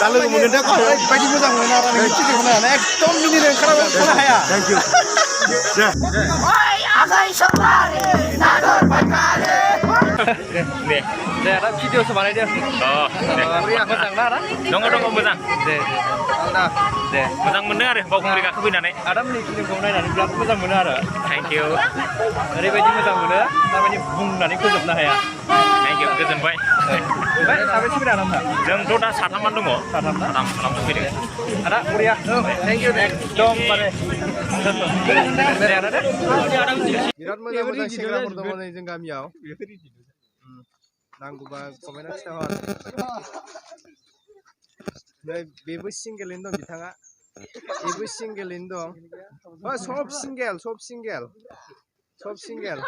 दा लोगो मोनगोन दे ओरैबायदि मोजां मोनो आरो नोंनि भिडिअखौ नायनानै एकदम मिनिनो ओंखारनो हाया थेंक इउ दे दा भिडिअसो बानायदो रिया मोजां ना दङ मोजां दे आलदा दे मोजां मोनो आरो बावखुंग्रि गाखोफैनानै आदामनि फिल्मखौ नायनानै बिराद मोजां मोनो आरो थेंक इउ ओरैबायदि मोजां मोनो थारमाने बुंनानै फोजोबनो हाया थेंक इउ गोजोनबाय ओमफ्राय साबेसे फैदों आदा जोंथ' दा साथामानो दङ साथाम ना साथामजों फैदों आदा बरिया थेंक इउ एकदम माने बेरायना दे बिराद मोजां मोजां सेंग्राफोर दङ नै जों गामियाव नांगौबा कमेन्टआव खिथाहर नै बेबो सिंगेलैनो दं बिथाङा बेबो सिंगेलैनो दं सब सिंगेल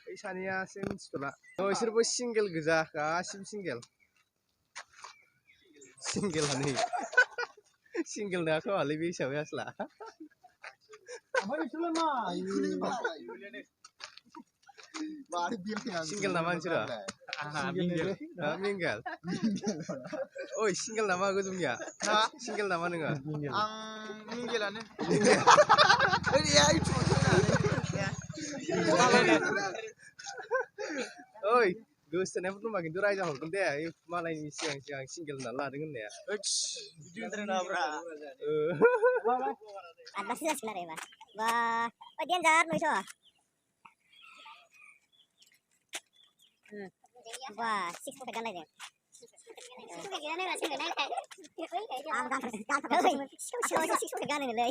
बै सानैयासो मिथिथ'ला बिसोरबो सिंगेल गोजा गासिबो सिंगेलानो सिंगेल नङा खोमालै बे हिसाबै आसला सिंगेल नामा नोंसोरो मिंगेल ओइ सिंगेल नामा गोजौनिया सिंगेल नामा नोङो आं मिंगेलानो ओइ गोसोथोनायफोर दंबा खिन्थु रायजा हरगोन दे मालायनि सिगां सिंगेल होनना लादों होननाया आदबासो जासिगोन आरो एबार बा देन्जार नुयोथ' बा सिक्स पकेट गानलायदों सिक्स पकेट गानोनोलै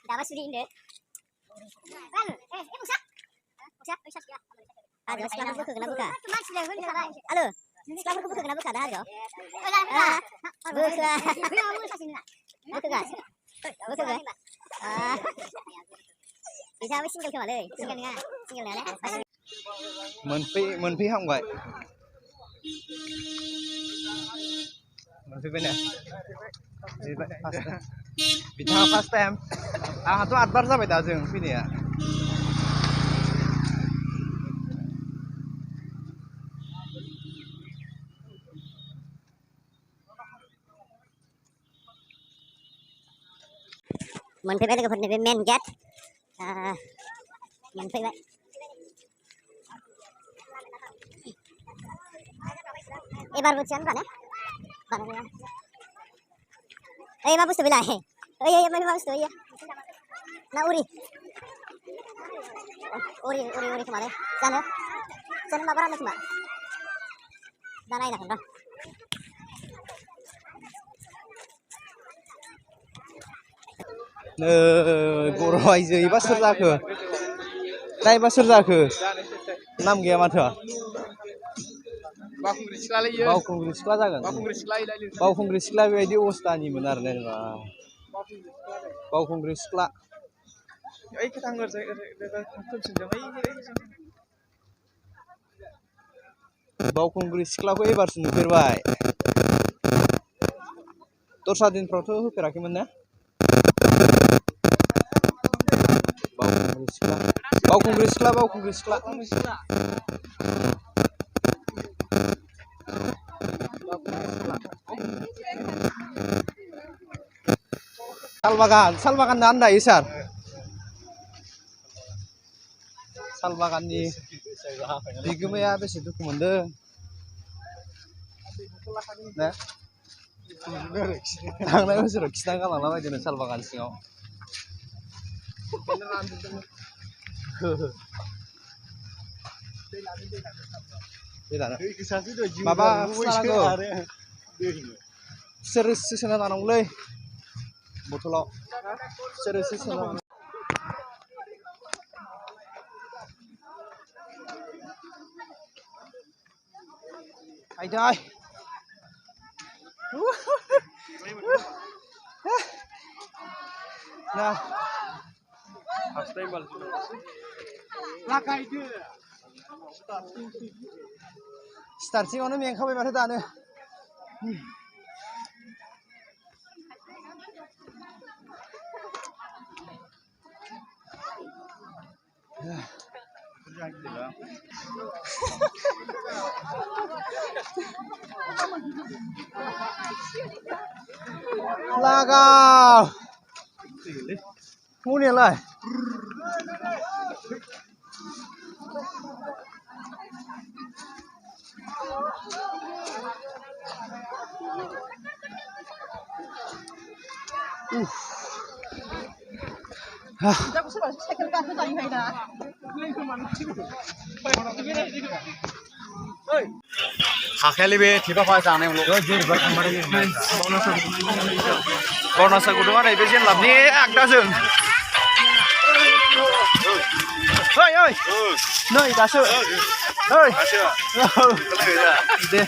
दाबा सुरि होनदो हाजोआव सिख्लाफोर बोखोगोन ना बोखा आलो सिख्लाफोरखौ बोखोगोन ना बोखा दा हाजोआव बोखोगोन बिथाङाबो सिंगेल खोमालै सिंगेल नङा मोनफैहांबाय मोनफैबाय ने बिथाङा फार्स्ट टाइम आंहाथ' 8 बार जाबाय दा जों फैनाया मोनफैबाय लोगोफोरनि बे मेन गेट मोनफैबाय एबार बोथियानो होनबा ने बानायनाया ओइ मा बुस्थु बेलाय ओइ मा बुस्थु ओइ ना उरि खोमालै जानो माबा राननो खोमा दा नायनांगोन र' बर' आइजो एबा सोर जाखो नायबा सोर जाखो नाम गैया माथो बावखुंग्रि सिख्लालै इयो बावखुंग्रि सिख्ला जागोन बावखुंग्रि सिख्ला बेबायदि अबस्थानिमोन आरो जेनेबा बावखुंग्रि सिख्ला ओइ थांगोर बावखुंग्रि सिख्लाखौ एबारसो नुफेरबाय दस्रा दिनफ्रावथ' होफेराखैमोन ना बावखुंग्रि सिख्ला सालबागान आन्दायो सार सालबागाननि बिगोमाया बेसे दुखु मोनदों ना थांनाय बोसोराव खिना गालांला बायदों सालबागान सिङाव माबा खुसेर रोसि सोना लानांगौलै बथलाव खुसेर रोसि सोना आयदै ना स्टार्टिंआवनो मेंखाबाय माथो दानो Lagaw. Hunianलाय हाखायालै बे थेफाफा जानायावल' बावनासा गदों आरो बे जेनलाबनि आगदाजों ओइ ओइ नै दासो ओइ दे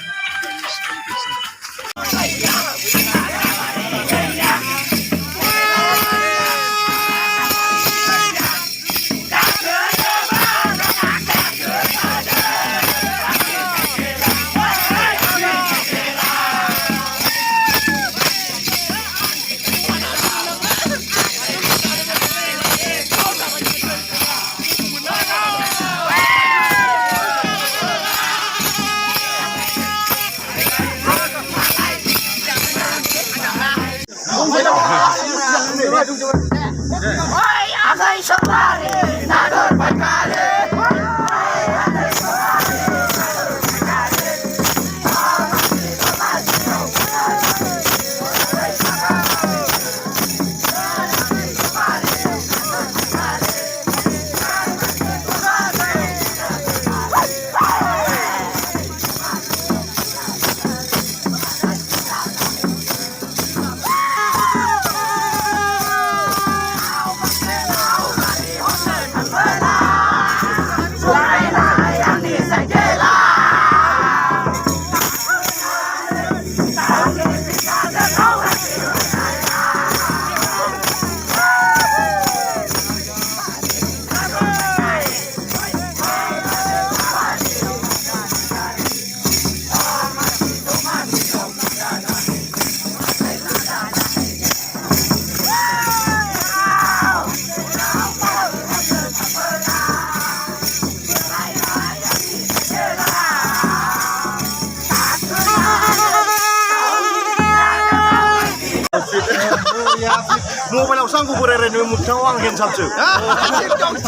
मबाइलावसो आंखौ बोरायरायनो मोगथाङाव आं हेन्डसामसो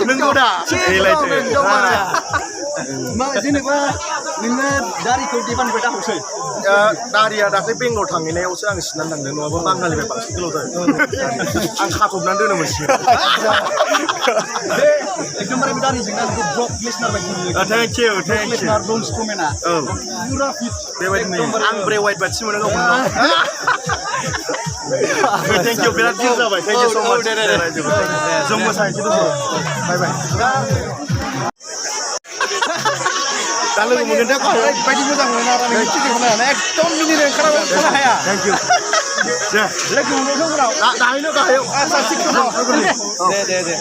नोंगौ दा मा जेनेबा नोङो दारिखौ दिबाननिफ्राय दाहौसै दारिया दाख्लै बेंगलर थांहैनायावसो आं सिननानै थांदों नङाबा बांगालिनिफ्राय बांसिन गोलाव जायो आं खाथबनानै दोनोमोन सिगां एकदमबारे बे दारिजों ना ब्लक लिसनार बायदि थेंक इउ लिसनार ब्रन्ज कमेना औ पुरा फिट बेबायदिनो आं ब्रे वाइट बादि मोनो गावखौनो थेंक इउ बिराद गिदिर जाबाय थेंक इउ स' माच जों मोसाहैनोसै दसे बाय बाय दा लोगो मोनगोन दे ओरैबायदि मोजां मोनो आरो नों टिकेटखौनो एकदम मिनिनो ओंखारनो हाया थेंक इउ दे लोगो मोनगोन उनाव दाहायनो गाहायाव आচ্ছা थिग दङ दे